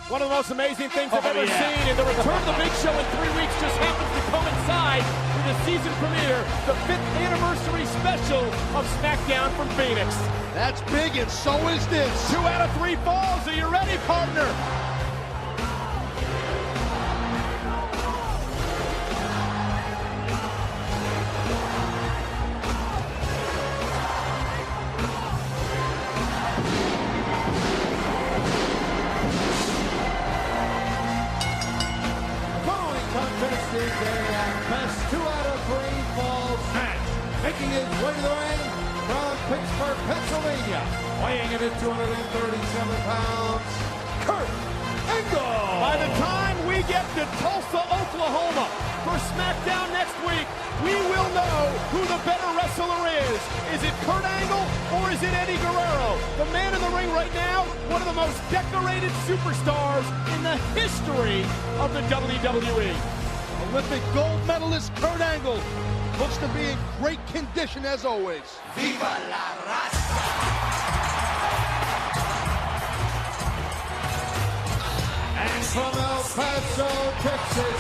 One of the most amazing things I've ever seen, and the return of the Big Show in 3 weeks just happens to coincide with the season premiere, the 5th anniversary special of SmackDown from Phoenix. That's big, and so is this. 2 out of 3 falls. Are you ready, partner? Best 2 out of 3 falls match, making his way to the ring from Pittsburgh, Pennsylvania, weighing in at 237 pounds, Kurt Angle. By the time we get to Tulsa, Oklahoma for SmackDown next week, we will know who the better wrestler is. Is it Kurt Angle or is it Eddie Guerrero? The man in the ring right now, one of the most decorated superstars in the history of the WWE. Olympic gold medalist Kurt Angle looks to be in great condition as always. Viva la raza! And from El Paso, Texas,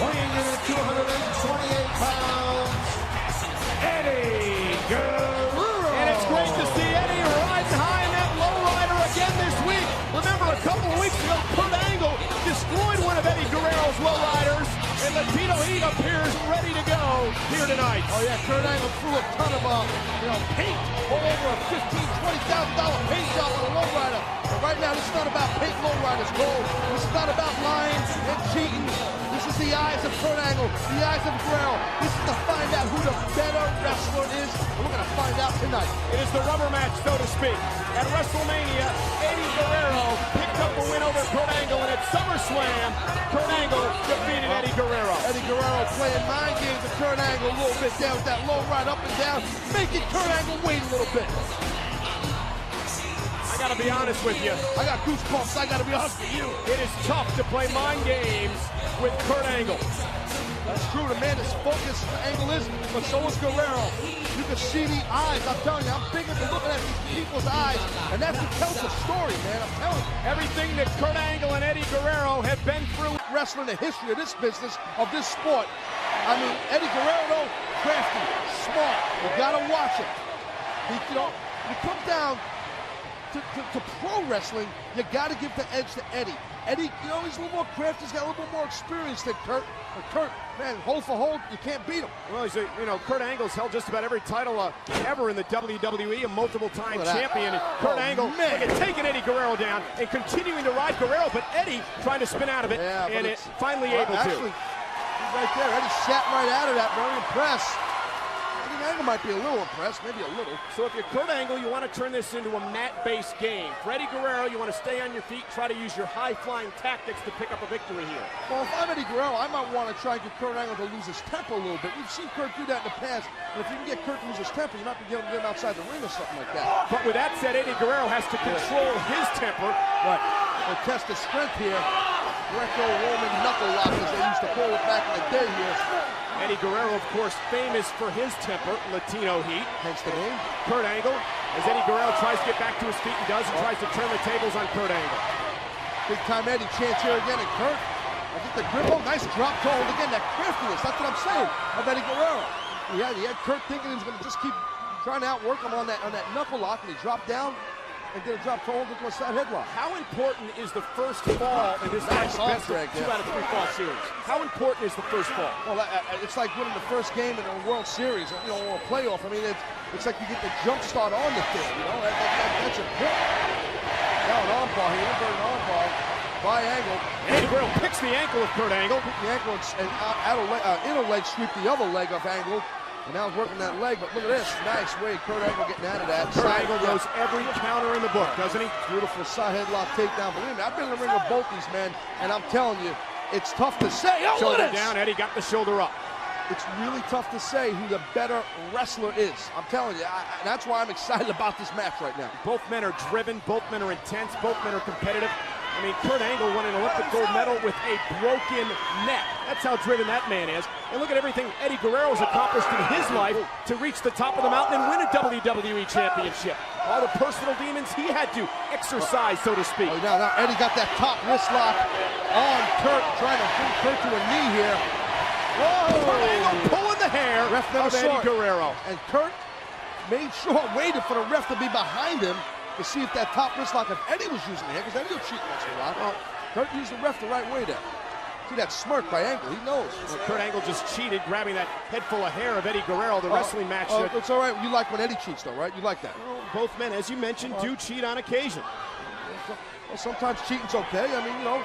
weighing in at 228 pounds, Eddie Guerrero. And it's great to see Eddie riding high in that lowrider again this week. Remember, a couple of weeks ago, Kurt Angle destroyed one of Eddie Guerrero's lowriders. And Latino Heat appears ready to go here tonight. Oh yeah, Kurt Angle threw a ton of paint all over a $15,000 to $20,000 paint job on a lowrider. But right now, this is not about paint lowriders gold. This is not about lying and cheating. This is the eyes of Kurt Angle, the eyes of Guerrero. This is to find out who the better wrestler is. And we're gonna find out tonight. It is the rubber match, so to speak. At Wrestlemania, Eddie Guerrero picked up a win over Kurt Angle, and at SummerSlam, Kurt Angle defeated Eddie Guerrero. Eddie Guerrero playing mind games with Kurt Angle a little bit there with that low ride up and down, making Kurt Angle wait a little bit. I gotta be honest with you. I got goosebumps. I gotta be honest with you. It is tough to play mind games with Kurt Angle. That's true. The man is focused. Angle is, but so is Guerrero. You can see the eyes. I'm telling you, I'm big into looking at these people's eyes, and that's what tells the story, man. I'm telling you. Everything that Kurt Angle and Eddie Guerrero have been through. Wrestling, the history of this business, of this sport. I mean, Eddie Guerrero, crafty, smart. You gotta watch it. He comes down to pro wrestling, you gotta give the edge to Eddie. Eddie, he's a little more crafty, he's got a little bit more experience than Kurt. But Kurt, man, hold for hold, you can't beat him. Well, Kurt Angle's held just about every title ever in the WWE, a multiple-time champion. And Kurt Angle taking Eddie Guerrero down and continuing to ride Guerrero, but Eddie trying to spin out of it, and it finally able to. Actually, he's right there. Eddie sat right out of that, very impressed. Angle might be a little impressed, maybe a little. So if you're Kurt Angle, you want to turn this into a mat-based game. For Eddie Guerrero, you want to stay on your feet, try to use your high-flying tactics to pick up a victory here. Well, if I'm Eddie Guerrero, I might want to try and get Kurt Angle to lose his temper a little bit. We've seen Kurt do that in the past, and if you can get Kurt to lose his temper, you might be able to get him outside the ring or something like that. But with that said, Eddie Guerrero has to control his temper. Right. We'll test his strength here. Greco-Roman knuckle lock, as they used to call it back in the day here. Eddie Guerrero, of course, famous for his temper, Latino Heat. Hence the name. Kurt Angle, as Eddie Guerrero tries to get back to his feet, he does, and tries to turn the tables on Kurt Angle. Big time Eddie chance here again, and Kurt, I think the grip, nice drop to hold again, that craftiness, that's what I'm saying of Eddie Guerrero. He had Kurt thinking he was going to just keep trying to outwork him on that knuckle lock, and he dropped down and did a drop to hold into a side headlock. How important is the first fall in this match? Best of 2 out of 3 fall series. How important is the first fall? Well, it's like winning the first game in a World Series, or a playoff. I mean, it's like you get the jump start on the thing. That's important. Now an armbar here, an armbar by Angle. Eddie Guerrero picks the ankle of Kurt Angle. Picked the ankle and inner leg sweep the other leg of Angle. And now he's working that leg, but look at this. Nice way, Kurt Angle getting out of that. Kurt Angle knows every counter in the book, doesn't he? Beautiful side headlock takedown. Believe me, I've been in the ring with both these men, and I'm telling you, it's tough to say. Shoulder down, Eddie got the shoulder up. It's really tough to say who the better wrestler is. I'm telling you, that's why I'm excited about this match right now. Both men are driven, both men are intense, both men are competitive. I mean, Kurt Angle won an Olympic gold medal with a broken neck. That's how driven that man is. And look at everything Eddie Guerrero has accomplished in his life to reach the top of the mountain and win a WWE Championship. All the personal demons he had to exercise, so to speak. Oh, now Eddie got that top wrist lock on Kurt, trying to bring Kurt to a knee here. Whoa! Kurt Angle pulling the hair of Eddie Guerrero. And Kurt made sure, waited for the ref to be behind him to see if that top wrist lock, if Eddie was using it, because Eddie will cheat once in a while. Kurt used the ref the right way there. See that smirk by Angle, he knows. Well, Kurt Angle just cheated, grabbing that head full of hair of Eddie Guerrero, the wrestling match. It's all right, you like when Eddie cheats though, right? You like that? Well, both men, as you mentioned, do cheat on occasion. Well, sometimes cheating's okay, I mean, you know.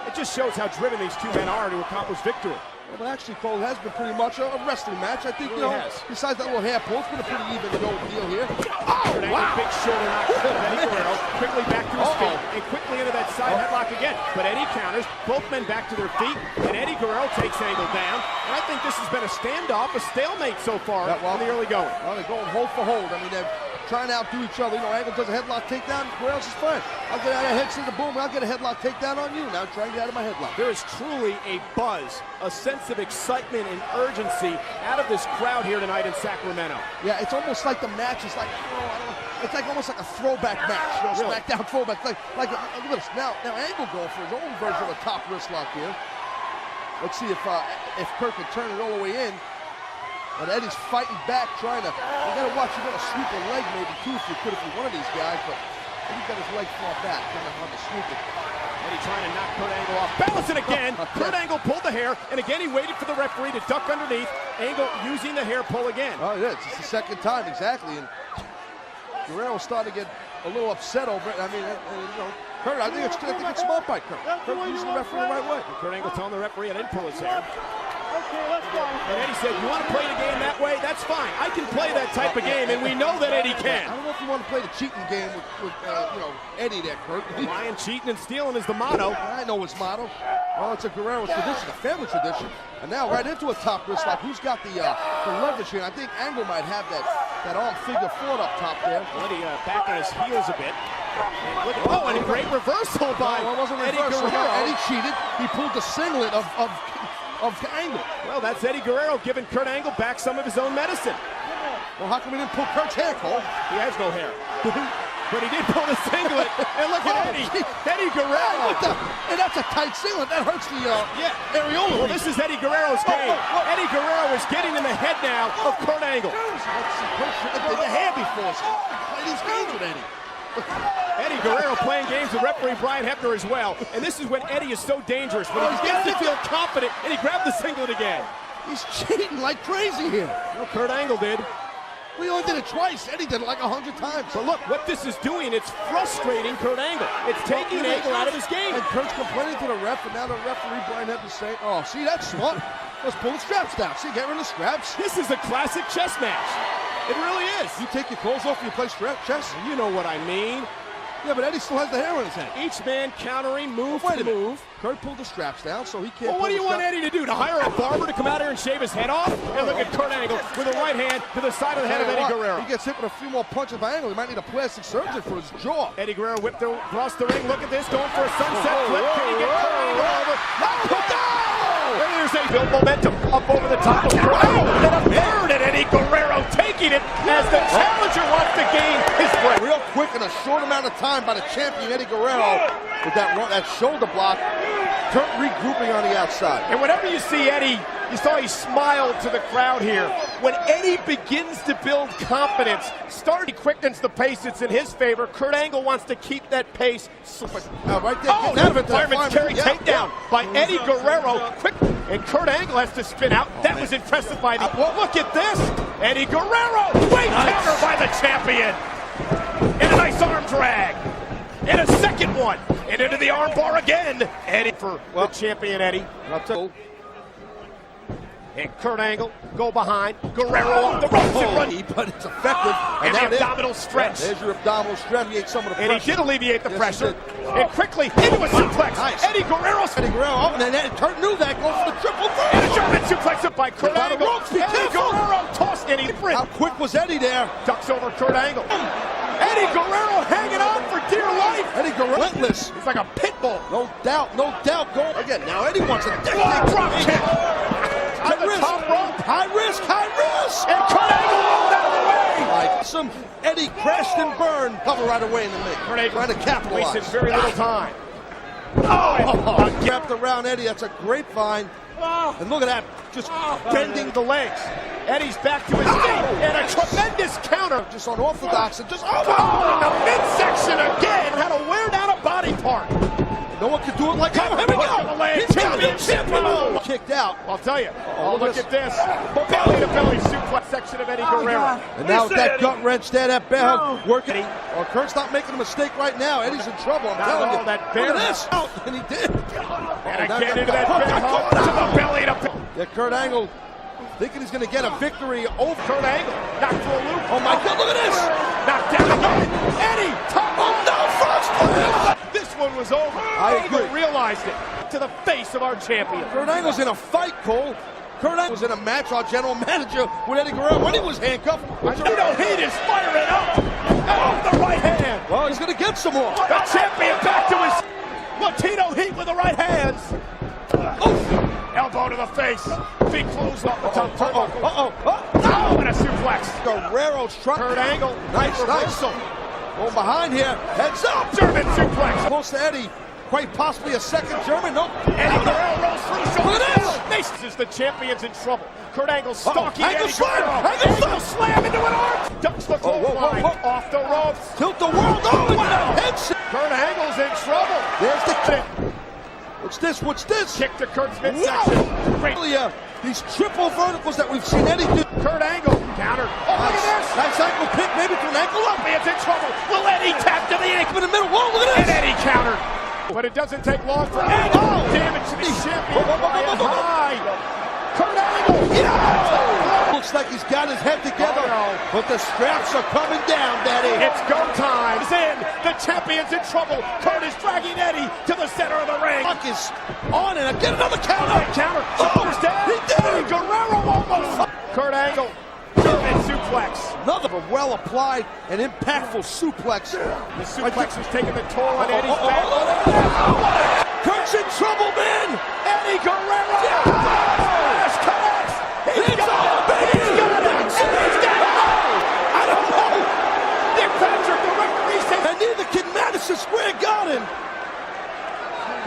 It just shows how driven these two men are to accomplish victory. Well, but actually, Cole, has been pretty much a wrestling match. I think, you know, besides that little hair pull, it's been a pretty even deal here. Oh, wow! Big shoulder knock of Eddie Guerrero, quickly back to his feet, and quickly into that side headlock again. But Eddie counters, both men back to their feet, and Eddie Guerrero takes Angle down. And I think this has been a standoff, a stalemate so far in the early going. Well, they're going hold for hold. I mean, they're trying to outdo each other. You know, Angle does a headlock takedown, Guerrero's is fine. I'll get out of head scissor boom, I'll get a headlock takedown on you. Now try and get out of my headlock. There is truly a buzz, a sense of excitement and urgency out of this crowd here tonight in Sacramento. Yeah, it's almost like the match is like, it's like almost like a throwback match, you know, really? SmackDown throwback. Look at this. Now Angle going for his own version of a top wrist lock here. Let's see if Kurt can turn it all the way in. But Eddie's fighting back, trying to. You gotta watch. You gotta sweep a leg maybe too if you could, if you're one of these guys. But Eddie got his leg far back, kind of on the swooping. Eddie trying to knock Kurt Angle off. Balance it again. Kurt Angle pulled the hair, and again he waited for the referee to duck underneath. Angle using the hair pull again. Oh, yeah, it's the second time exactly. And Guerrero started to get a little upset over it. I mean, you know, Kurt, I think it's smart by Kurt. Kurt using the referee the right way. Kurt Angle telling the referee I didn't pull his hair. Okay, let's go. And Eddie said, you want to play the game that way? That's fine. I can play that type of game, and we know that Eddie can. I don't know if you want to play the cheating game with you know, Eddie there, Kurt. Lying, cheating, and stealing is the motto. I know his motto. Well, it's a Guerrero tradition, a family tradition. And now right into a top wrist lock. Who's got the leverage here? I think Angle might have that arm figure four up top there. Eddie back on his heels a bit. And look, and a great reversal by Eddie Guerrero. Eddie cheated. He pulled the singlet of Angle. Well, that's Eddie Guerrero giving Kurt Angle back some of his own medicine. Well, how come we didn't pull Kurt's hair, Cole? He has no hair. But he did pull the singlet. And look at Eddie. Eddie Guerrero. And that's a tight singlet. That hurts the areola. Well, this is Eddie Guerrero's game. Eddie Guerrero is getting in the head now of Kurt Angle. The hair before. Play these games with Eddie. Eddie Guerrero playing games with referee Brian Hebner as well. And this is when Eddie is so dangerous. When he gets to feel confident, and he grabbed the singlet again. He's cheating like crazy here. Well, Kurt Angle did. We only did it twice. Eddie did it like 100 times. But look, what this is doing, it's frustrating Kurt Angle. It's taking Angle out of his game. And Kurt's complaining to the ref, and now the referee Brian Hebner's saying, oh, see, that's smart. Let's pull the straps down. See, get rid of the straps. This is a classic chess match. It really is. You take your clothes off and you play chess? You know what I mean. Yeah, but Eddie still has the hair on his head. Each man countering move to move. Kurt pulled the straps down, so he can't. Well, what do you want Eddie to do? To hire a barber to come out here and shave his head off? And look at Kurt Angle with a right hand to the side of the head of Eddie Guerrero. He gets hit with a few more punches by Angle. He might need a plastic surgeon for his jaw. Eddie Guerrero whipped across the ring. Look at this, going for a sunset flip. Can he get Kurt Angle over? There's a build momentum up over the top of Kurt Angle. And a third at Eddie Guerrero taking it as the challenger wants to gain his break. Real quick in a short amount of time by the champion Eddie Guerrero with that shoulder block. Kurt regrouping on the outside. And whenever you see Eddie, you saw he smiled to the crowd here. When Eddie begins to build confidence, he quickens the pace. It's in his favor. Kurt Angle wants to keep that pace. Right there. Fireman's carry takedown by Eddie Guerrero. Quick, and Kurt Angle has to spin out. That was impressive by the. Look at this, Eddie Guerrero. Great counter by the champion. And a nice arm drag. And a second one. And into the armbar again. Eddie for the champion Eddie. And Kurt Angle go behind. Guerrero off the ropes and run. But it's effective. And the abdominal stretch. There's your abdominal stretch. Alleviate some of the pressure. And he did alleviate the pressure. And quickly into a suplex. Nice. Eddie Guerrero. Oh, and then Kurt knew that. Goes for the triple threat. And a German suplex up by Kurt Angle. Eddie Guerrero tossed. And he different. How quick was Eddie there? Ducks over Kurt Angle. Eddie Guerrero hanging on for dear life. Eddie Guerrero, relentless. He's like a pit bull. No doubt, no doubt. Go again. Now Eddie wants a Drop kick. On the risk. top rope. High risk, high risk. And Kurt Angle rolled out of the way. Like some Eddie crashed and burned. Cover right away in the mid. Kurt Angle Trying to capitalize. wasted very little time. Wrapped around Eddie. That's a grapevine. And look at that, just Bending the legs. Eddie's back to his feet. And a tremendous counter. just unorthodox and just In the midsection again. Had to wear down a body part. no one can do it like him. Here we go. He's Championship. Kicked out. I'll tell you. Oh, Look this- at this. Belly to belly suplex section of Eddie Guerrero. And now with that gut wrench there, that bear hug working. Oh, Kurt's not making a mistake right now. Eddie's in trouble. I'm Not telling at you. all, that Look bear at this. And he did. And again into that bear hug to the belly to belly. Yeah, Kurt Angle thinking he's going to get a victory over Kurt Angle knocked for a loop. Oh my God! Look at this. Knocked down again. Eddie, top Oh no! Front splash. This one was over. I Angle agree. realized it. To the face of our champion. Kurt Angle's in a fight, Cole. Kurt Angle was in a match, our general manager, with Eddie Guerrero when he was handcuffed. Latino Heat is firing up. Oh, the right hand. Well, he's going to get some more. The champion back to his Latino Heat with the right hands. Elbow to the face. Big close off the top turnbuckle. Oh, and a suplex. Guerrero's trying. Kurt Angle. Nice. Reversal. Going behind here. Heads up. German suplex. Close to Eddie. Quite possibly a second German. Nope. Eddie Guerrero rolls through. Look at this. This is the champion's in trouble. Kurt Angle stalking Angle Eddie slam. Guerrero. Angle Slam into an arm. Ducks the clothesline. Off the ropes. Tilt the world. Oh, Wow. headshot. Kurt Angle's in trouble. There's the kick. What's this? What's this? Kick to Kurt's midsection. Great. Earlier, these triple verticals that we've seen Eddie do. Kurt Angle countered. Oh, look at this. Nice ankle pick, maybe to an ankle up. Champions in trouble. Will Eddie tap to the ankle? In the middle. Whoa, look at And this. Eddie countered. But it doesn't take long for Eddie. Oh. Damage to the champion. Oh. High. Kurt Angle. Looks like he's got his head together, Oh, no. but the straps are coming down, Daddy. It's go time. He's in. The champion's in trouble. Kurt is dragging Eddie to the center of the ring. Puck is on, and again another counter. Counter. Oh, Shoulders down. he did it. Guerrero almost. Kurt Angle. German suplex. Another well-applied and impactful suplex. The suplex is taking the toll on Eddie's back. Kurt's in trouble, man. Eddie Guerrero. Smash connects. He's It's got all, it. baby. He's got it. He's got it. I don't know. Nick Patrick, the referee says. And neither can Madison Square Garden.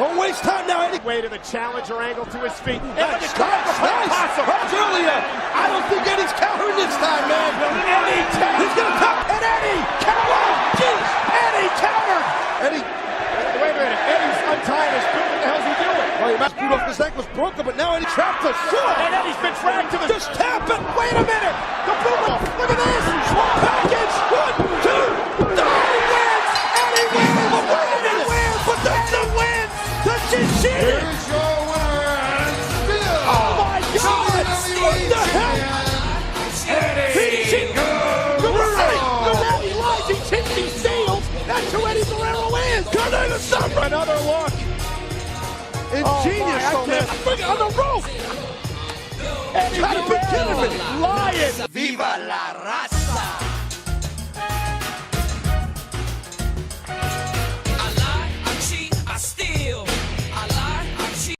Don't waste time now, Eddie. Way to the challenger Angle to his feet. And Nice, look at Kurt. nice. How's earlier? I don't think Eddie's countering this time, man. Eddie countered. He's gonna tap. And Eddie countered. Jeez. Eddie countered. Eddie. Wait a minute. Eddie's untying his foot. What the hell's he doing? Well, your match boot off his ankle was broken, but now Eddie trapped us. And Eddie's been dragged to the... Just tap it. Wait a minute. The boot. Look at this. Small package. 1, 2, 3. Eddie wins. Eddie wins. Eddie wins. But that's Eddie wins. Here's your winner and still Oh my God. What the hell? Eddie Guerrero. He lies. He cheats. He steals. That's who Eddie Guerrero is. Kurt Angle, stop. Another look. Ingenious, I though, man. can't- Bring it on the rope. Eddie Gotta be kidding me. Guerrero. Lying. ¡Viva la raza!